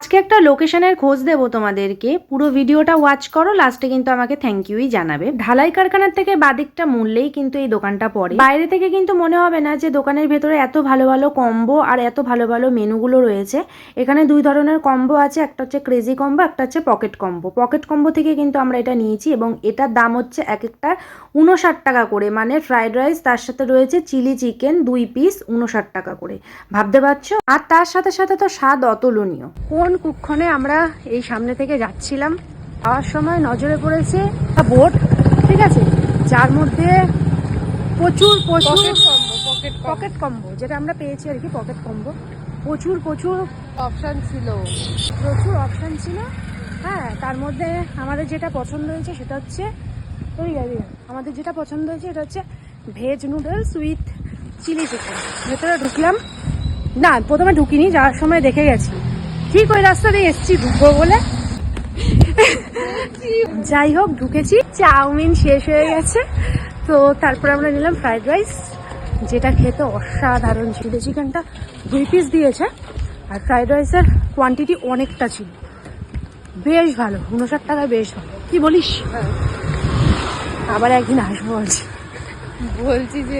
আজকে একটা লোকেশনের খোঁজ দেবো তোমাদেরকে, পুরো ভিডিওটা ওয়াচ করো, লাস্টে কিন্তু আমাকে থ্যাংক ইউই জানাবে। ঢালাই কারখানার থেকে বাদিকটা মুড়লেই কিন্তু এই দোকানটা পড়ে। বাইরে থেকে কিন্তু মনে হবে না যে দোকানের ভেতরে এত ভালো ভালো কম্বো আর এত ভালো ভালো মেনুগুলো রয়েছে। এখানে দুই ধরনের কম্বো আছে, একটা হচ্ছে ক্রেজি কম্বো, একটা হচ্ছে পকেট কম্বো। পকেট কম্বো থেকে কিন্তু আমরা এটা নিয়েছি এবং এটার দাম হচ্ছে এক একটার 59 টাকা করে, মানে ফ্রাইড রাইস তার সাথে রয়েছে চিলি চিকেন 2 পিস 59 টাকা করে, ভাবতে পারছো? আর তার সাথে সাথে তো স্বাদ অতুলনীয়। কোন কুক্ষণে আমরা এই সামনে থেকে যাচ্ছিলাম, যাওয়ার সময় নজরে পড়েছে একটা বোর্ড, ঠিক আছে, যার মধ্যে প্রচুর পকেট কম্বো যেটা আমরা পেয়েছি আর কি, পকেট কম্বো প্রচুর অপশন ছিল, হ্যাঁ। তার মধ্যে আমাদের যেটা পছন্দ হয়েছে সেটা হচ্ছে এটা হচ্ছে veg noodles with chilli chicken. ভেতরে ঢুকলাম না, প্রথমে ঢুকিনি, যাওয়ার সময় দেখে গেছি, ঠিক ওই রাস্তা দিয়ে এসছি ঢুকবো বলে। যাই হোক ঢুকেছি, চাউমিন শেষ হয়ে গেছে, তো তারপর আমরা নিলাম ফ্রাইড রাইস, যেটা খেতে অসাধারণ ছিল। চিকেনটা 2 পিস দিয়েছে আর ফ্রাইড রাইসের কোয়ান্টিটি অনেকটা ছিল, বেশ ভালো, 59 টাকায় বেশ ভালো। কি বলিস? আবার একদিন আসবো বলছি যে